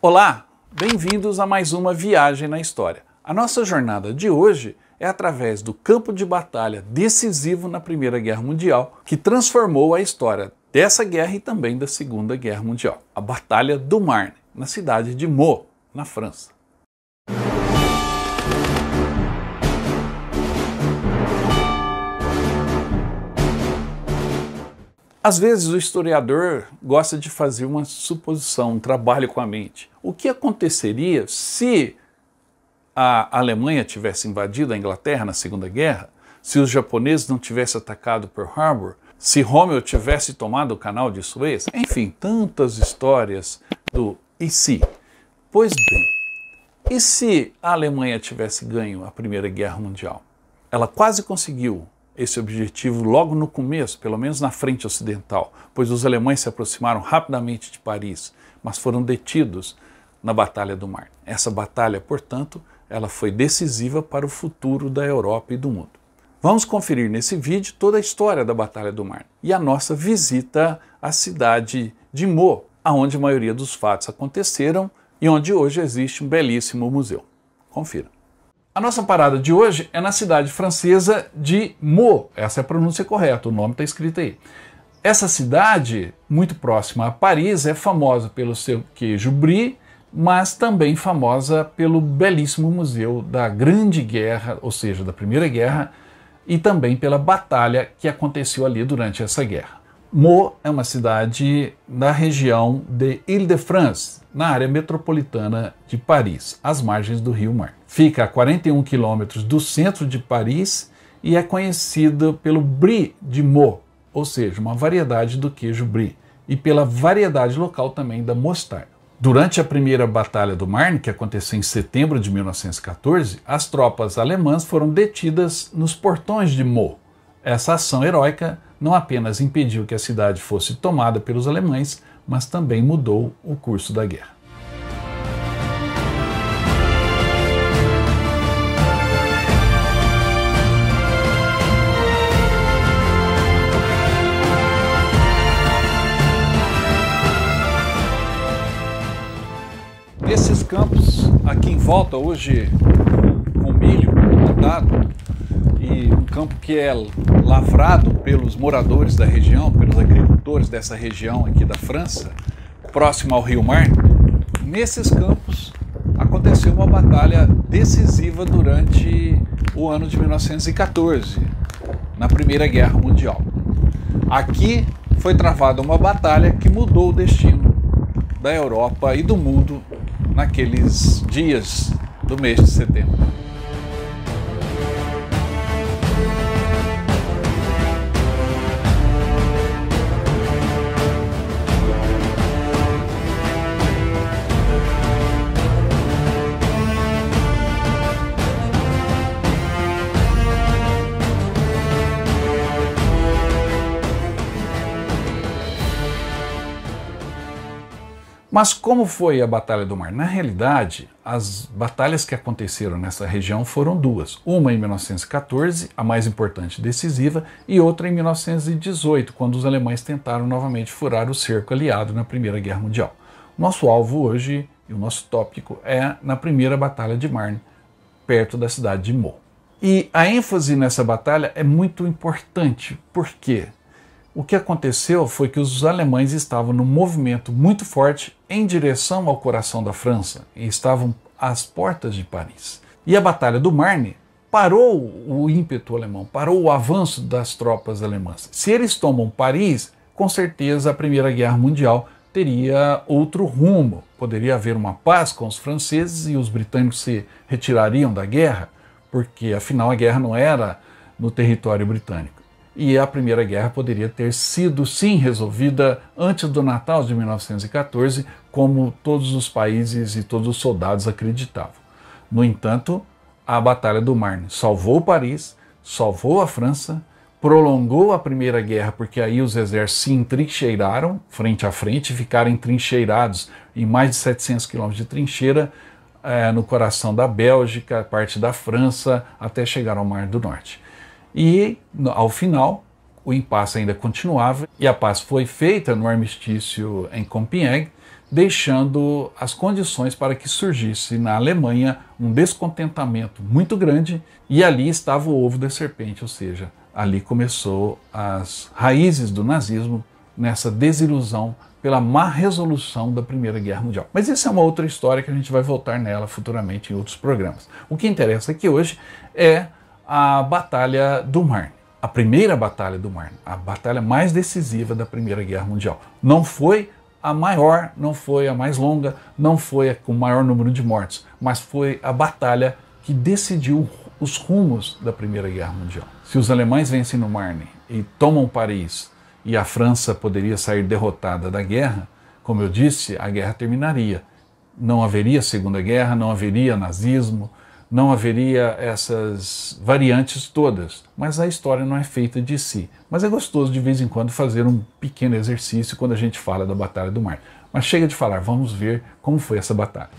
Olá, bem-vindos a mais uma viagem na história. A nossa jornada de hoje é através do campo de batalha decisivo na Primeira Guerra Mundial, que transformou a história dessa guerra e também da Segunda Guerra Mundial. A Batalha do Marne, na cidade de Meaux, na França. Às vezes o historiador gosta de fazer uma suposição, um trabalho com a mente. O que aconteceria se a Alemanha tivesse invadido a Inglaterra na Segunda Guerra? Se os japoneses não tivessem atacado Pearl Harbor? Se Rommel tivesse tomado o canal de Suez? Enfim, tantas histórias do e se. Pois bem, e se a Alemanha tivesse ganho a Primeira Guerra Mundial? Ela quase conseguiu esse objetivo logo no começo, pelo menos na frente ocidental, pois os alemães se aproximaram rapidamente de Paris, mas foram detidos na Batalha do Marne. Essa batalha, portanto, ela foi decisiva para o futuro da Europa e do mundo. Vamos conferir nesse vídeo toda a história da Batalha do Marne e a nossa visita à cidade de Meaux, onde a maioria dos fatos aconteceram e onde hoje existe um belíssimo museu. Confira. A nossa parada de hoje é na cidade francesa de Meaux. Essa é a pronúncia correta, o nome está escrito aí. Essa cidade, muito próxima a Paris, é famosa pelo seu queijo brie, mas também famosa pelo belíssimo museu da Grande Guerra, ou seja, da Primeira Guerra, e também pela batalha que aconteceu ali durante essa guerra. Meaux é uma cidade na região de Île-de-France, na área metropolitana de Paris, às margens do rio Marne. Fica a 41 quilômetros do centro de Paris e é conhecida pelo brie de Meaux, ou seja, uma variedade do queijo brie, e pela variedade local também da mostarda. Durante a primeira Batalha do Marne, que aconteceu em setembro de 1914, as tropas alemãs foram detidas nos portões de Meaux. Essa ação heróica não apenas impediu que a cidade fosse tomada pelos alemães, mas também mudou o curso da guerra. Esses campos aqui em volta, hoje com milho plantado, e um campo que é lavrado pelos moradores da região, pelos agricultores dessa região aqui da França, próximo ao rio Marne. Nesses campos aconteceu uma batalha decisiva durante o ano de 1914, na Primeira Guerra Mundial. Aqui foi travada uma batalha que mudou o destino da Europa e do mundo naqueles dias do mês de setembro. Mas como foi a Batalha do Marne? Na realidade, as batalhas que aconteceram nessa região foram duas. Uma em 1914, a mais importante e decisiva, e outra em 1918, quando os alemães tentaram novamente furar o cerco aliado na Primeira Guerra Mundial. Nosso alvo hoje, e o nosso tópico, é na primeira Batalha de Marne, perto da cidade de Meaux. E a ênfase nessa batalha é muito importante, porque o que aconteceu foi que os alemães estavam num movimento muito forte em direção ao coração da França e estavam às portas de Paris. E a Batalha do Marne parou o ímpeto alemão, parou o avanço das tropas alemãs. Se eles tomam Paris, com certeza a Primeira Guerra Mundial teria outro rumo. Poderia haver uma paz com os franceses e os britânicos se retirariam da guerra, porque afinal a guerra não era no território britânico. E a Primeira Guerra poderia ter sido, sim, resolvida antes do Natal de 1914, como todos os países e todos os soldados acreditavam. No entanto, a Batalha do Marne salvou Paris, salvou a França, prolongou a Primeira Guerra, porque aí os exércitos se entrincheiraram frente a frente, ficaram entrincheirados em mais de 700 quilômetros de trincheira, no coração da Bélgica, parte da França, até chegar ao Mar do Norte. E, ao final, o impasse ainda continuava e a paz foi feita no armistício em Compiègne, deixando as condições para que surgisse na Alemanha um descontentamento muito grande, e ali estava o ovo da serpente, ou seja, ali começou as raízes do nazismo, nessa desilusão pela má resolução da Primeira Guerra Mundial. Mas isso é uma outra história que a gente vai voltar nela futuramente em outros programas. O que interessa aqui hoje é a Batalha do Marne. A primeira Batalha do Marne, a batalha mais decisiva da Primeira Guerra Mundial. Não foi a maior, não foi a mais longa, não foi a com o maior número de mortos, mas foi a batalha que decidiu os rumos da Primeira Guerra Mundial. Se os alemães vencem no Marne e tomam Paris, e a França poderia sair derrotada da guerra, como eu disse, a guerra terminaria. Não haveria Segunda Guerra, não haveria nazismo, não haveria essas variantes todas. Mas a história não é feita de si. Mas é gostoso de vez em quando fazer um pequeno exercício quando a gente fala da Batalha do Marne. Mas chega de falar, vamos ver como foi essa batalha.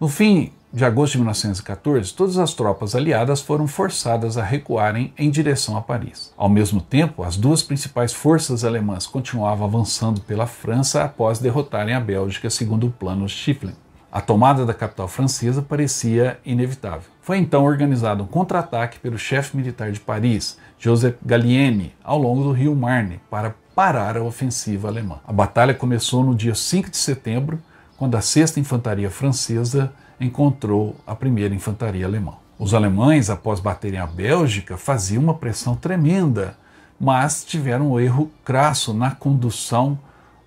No fim de agosto de 1914, todas as tropas aliadas foram forçadas a recuarem em direção a Paris. Ao mesmo tempo, as duas principais forças alemãs continuavam avançando pela França após derrotarem a Bélgica segundo o plano Schifflin. A tomada da capital francesa parecia inevitável. Foi então organizado um contra-ataque pelo chefe militar de Paris, Joseph Gallieni, ao longo do rio Marne, para parar a ofensiva alemã. A batalha começou no dia 5 de setembro, quando a 6ª Infantaria Francesa encontrou a 1ª Infantaria Alemã. Os alemães, após baterem a Bélgica, faziam uma pressão tremenda, mas tiveram um erro crasso na condução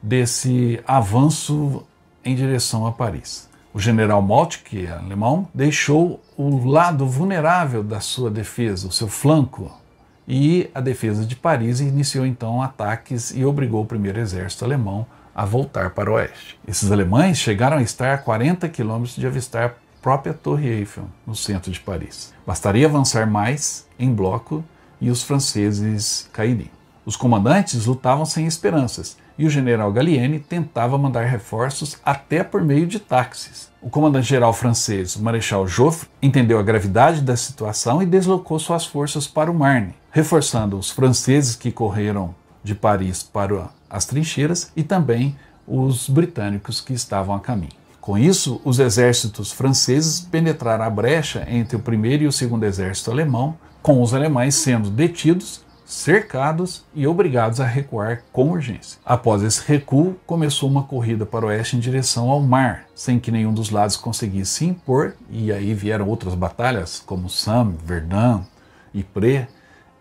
desse avanço em direção a Paris. O general Moltke, alemão, deixou o lado vulnerável da sua defesa, o seu flanco, e a defesa de Paris iniciou então ataques e obrigou o 1º Exército Alemão a voltar para o oeste. Esses alemães chegaram a estar a 40 quilômetros de avistar a própria Torre Eiffel, no centro de Paris. Bastaria avançar mais em bloco e os franceses cairiam. Os comandantes lutavam sem esperanças e o general Gallieni tentava mandar reforços até por meio de táxis. O comandante-geral francês, o Marechal Joffre, entendeu a gravidade da situação e deslocou suas forças para o Marne, reforçando os franceses que correram de Paris para as trincheiras e também os britânicos que estavam a caminho. Com isso, os exércitos franceses penetraram a brecha entre o 1º e o 2º Exército Alemão, com os alemães sendo detidos, cercados e obrigados a recuar com urgência. Após esse recuo, começou uma corrida para o oeste em direção ao mar, sem que nenhum dos lados conseguisse se impor, e aí vieram outras batalhas, como Somme, Verdun, Ypres,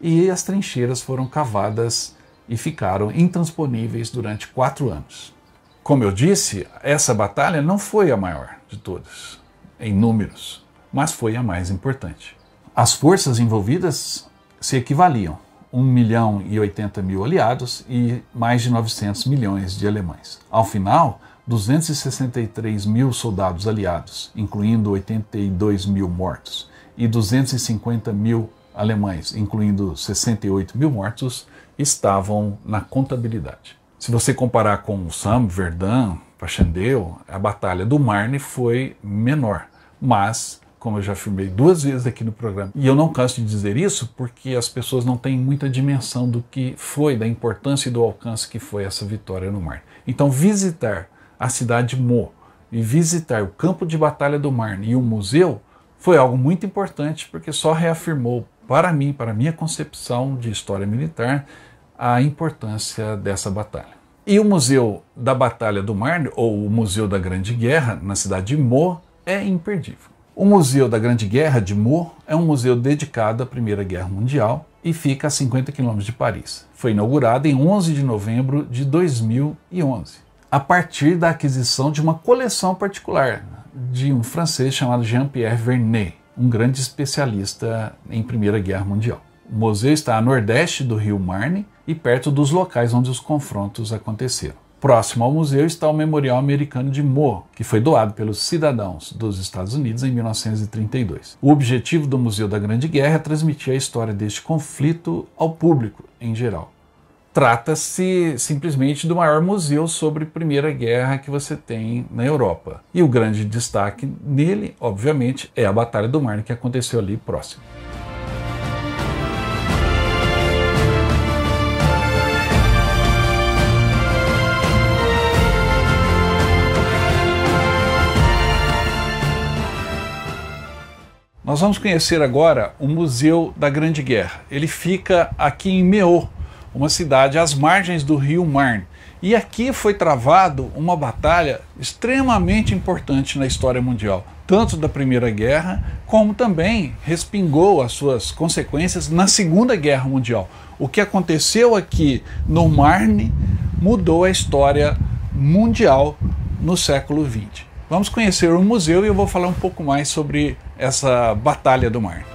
e as trincheiras foram cavadas e ficaram intransponíveis durante 4 anos. Como eu disse, essa batalha não foi a maior de todas, em números, mas foi a mais importante. As forças envolvidas se equivaliam, 1.080.000 aliados e mais de 900 milhões de alemães. Ao final, 263.000 soldados aliados, incluindo 82.000 mortos, e 250.000 alemães, incluindo 68.000 mortos, estavam na contabilidade. Se você comparar com Somme, Verdun, Passchendaele, a Batalha do Marne foi menor, mas, como eu já afirmei 2 vezes aqui no programa, e eu não canso de dizer isso porque as pessoas não têm muita dimensão do que foi, da importância e do alcance que foi essa vitória no Marne. Então, visitar a cidade de Meaux e visitar o campo de batalha do Marne e o museu foi algo muito importante porque só reafirmou para mim, para a minha concepção de história militar, a importância dessa batalha. E o Museu da Batalha do Marne, ou o Museu da Grande Guerra, na cidade de Meaux, é imperdível. O Museu da Grande Guerra de Meaux é um museu dedicado à Primeira Guerra Mundial e fica a 50 quilômetros de Paris. Foi inaugurado em 11 de novembro de 2011, a partir da aquisição de uma coleção particular de um francês chamado Jean-Pierre Vernet, um grande especialista em Primeira Guerra Mundial. O museu está a nordeste do rio Marne e perto dos locais onde os confrontos aconteceram. Próximo ao museu está o Memorial Americano de Meaux, que foi doado pelos cidadãos dos Estados Unidos em 1932. O objetivo do Museu da Grande Guerra é transmitir a história deste conflito ao público em geral, trata-se simplesmente do maior museu sobre Primeira Guerra que você tem na Europa. E o grande destaque nele, obviamente, é a Batalha do Marne, que aconteceu ali próximo. Nós vamos conhecer agora o Museu da Grande Guerra. Ele fica aqui em Meaux, uma cidade às margens do rio Marne. E aqui foi travado uma batalha extremamente importante na história mundial, tanto da Primeira Guerra, como também respingou as suas consequências na Segunda Guerra Mundial. O que aconteceu aqui no Marne mudou a história mundial no século XX. Vamos conhecer o museu e eu vou falar um pouco mais sobre essa Batalha do Marne.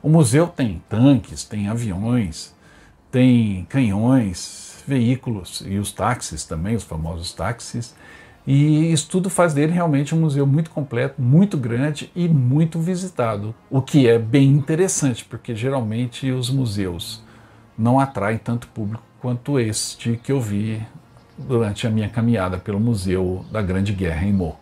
O museu tem tanques, tem aviões, tem canhões, veículos e os táxis também, os famosos táxis. E isso tudo faz dele realmente um museu muito completo, muito grande e muito visitado. O que é bem interessante, porque geralmente os museus não atraem tanto público quanto este que eu vi durante a minha caminhada pelo Museu da Grande Guerra em Meaux.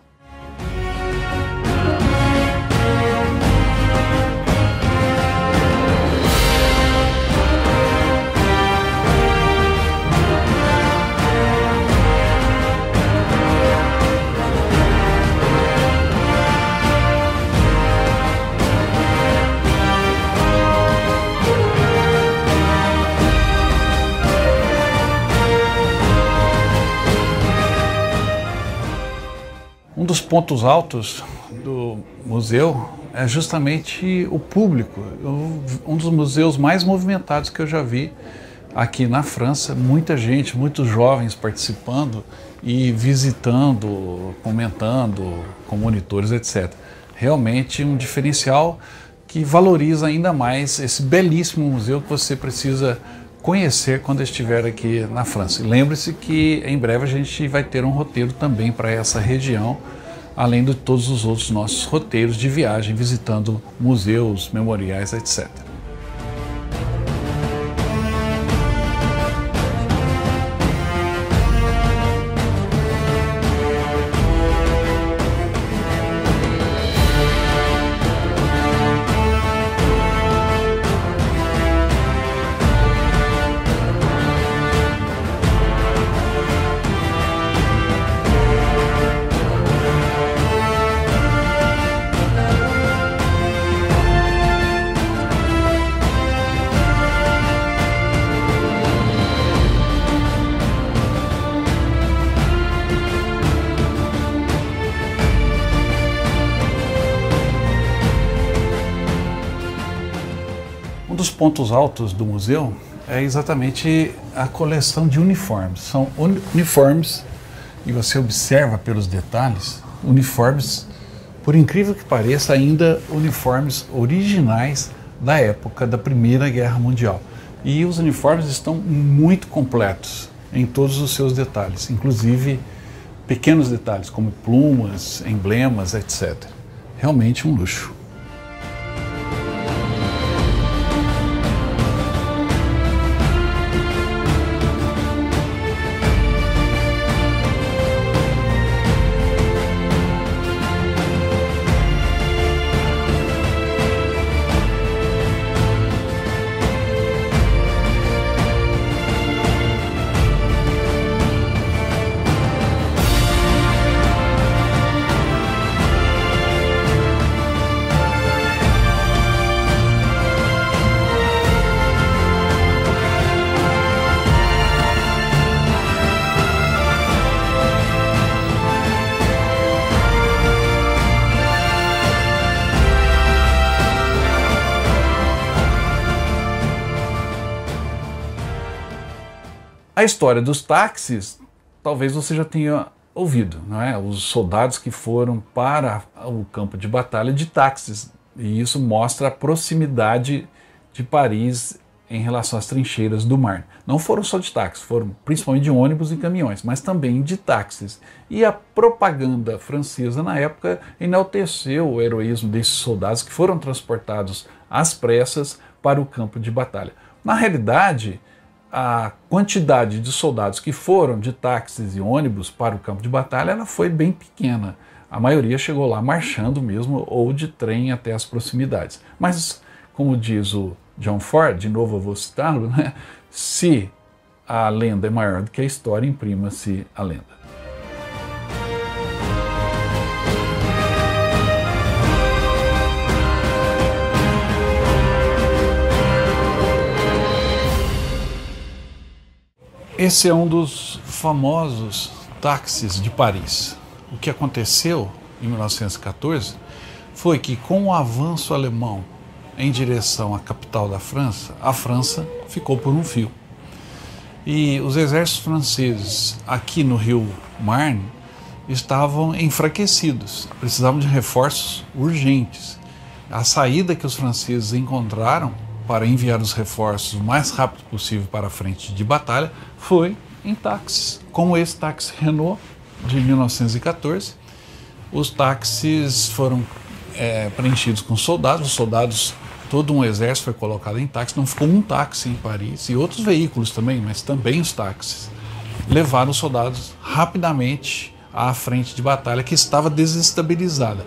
Um dos pontos altos do museu é justamente o público, um dos museus mais movimentados que eu já vi aqui na França. Muita gente, muitos jovens participando e visitando, comentando com monitores, etc. Realmente um diferencial que valoriza ainda mais esse belíssimo museu que você precisa conhecer quando estiver aqui na França. E lembre-se que em breve a gente vai ter um roteiro também para essa região, além de todos os outros nossos roteiros de viagem, visitando museus, memoriais, etc. Um dos pontos altos do museu é exatamente a coleção de uniformes. São uniformes, e você observa pelos detalhes, uniformes, por incrível que pareça, ainda uniformes originais da época da Primeira Guerra Mundial. E os uniformes estão muito completos em todos os seus detalhes, inclusive pequenos detalhes como plumas, emblemas, etc. Realmente um luxo. A história dos táxis, talvez você já tenha ouvido, não é? Os soldados que foram para o campo de batalha de táxis. E isso mostra a proximidade de Paris em relação às trincheiras do Marne. Não foram só de táxis, foram principalmente de ônibus e caminhões, mas também de táxis. E a propaganda francesa na época enalteceu o heroísmo desses soldados que foram transportados às pressas para o campo de batalha. Na realidade, a quantidade de soldados que foram de táxis e ônibus para o campo de batalha ela foi bem pequena. A maioria chegou lá marchando mesmo ou de trem até as proximidades. Mas, como diz o John Ford, de novo eu vou citá-lo, né? Se a lenda é maior do que a história, imprima-se a lenda. Esse é um dos famosos táxis de Paris. O que aconteceu em 1914 foi que, com o avanço alemão em direção à capital da França, a França ficou por um fio. E os exércitos franceses aqui no rio Marne estavam enfraquecidos, precisavam de reforços urgentes. A saída que os franceses encontraram para enviar os reforços o mais rápido possível para a frente de batalha foi em táxis, como esse táxi Renault de 1914. Os táxis foram preenchidos com soldados, os soldados, todo um exército foi colocado em táxi, não ficou um táxi em Paris, e outros veículos também, mas também os táxis, levaram os soldados rapidamente à frente de batalha que estava desestabilizada.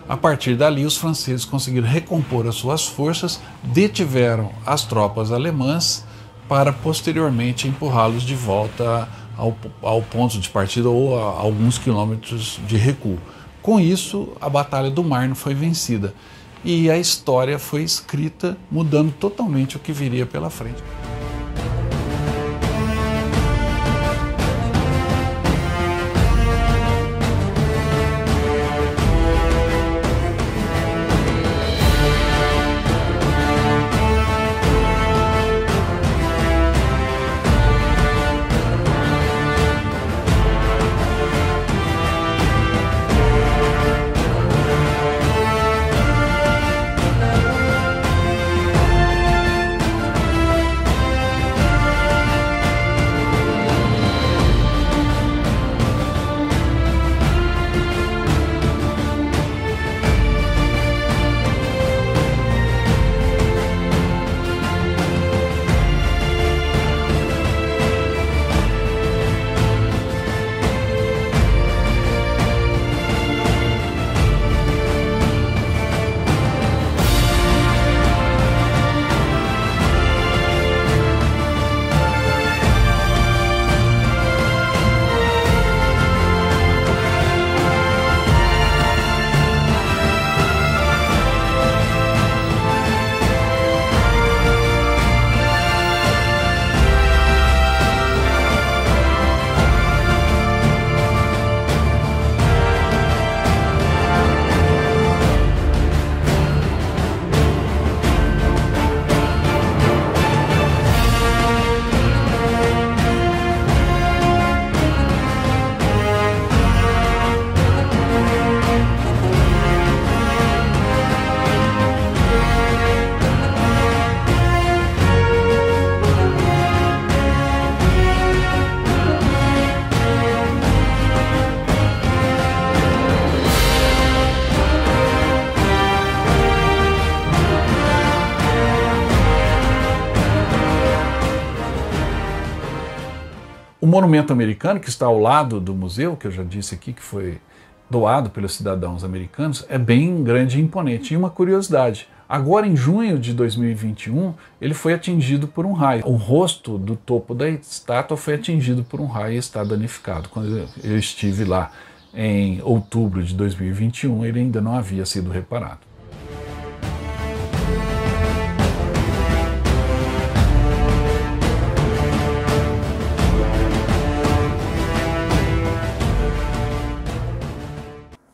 A partir dali, os franceses conseguiram recompor as suas forças, detiveram as tropas alemãs para posteriormente empurrá-los de volta ao ponto de partida ou a alguns quilômetros de recuo. Com isso, a Batalha do Marne foi vencida e a história foi escrita mudando totalmente o que viria pela frente. O monumento americano, que está ao lado do museu, que eu já disse aqui que foi doado pelos cidadãos americanos, é bem grande e imponente. E uma curiosidade, agora em junho de 2021, ele foi atingido por um raio. O rosto do topo da estátua foi atingido por um raio e está danificado. Quando eu estive lá em outubro de 2021, ele ainda não havia sido reparado.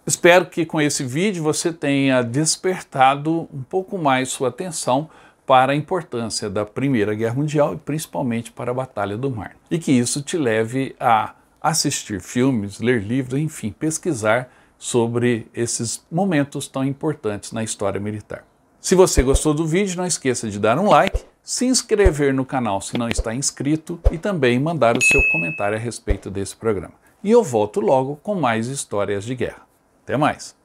Espero que com esse vídeo você tenha despertado um pouco mais sua atenção para a importância da Primeira Guerra Mundial e principalmente para a Batalha do Marne. E que isso te leve a assistir filmes, ler livros, enfim, pesquisar sobre esses momentos tão importantes na história militar. Se você gostou do vídeo, não esqueça de dar um like, se inscrever no canal se não está inscrito e também mandar o seu comentário a respeito desse programa. E eu volto logo com mais histórias de guerra. Até mais!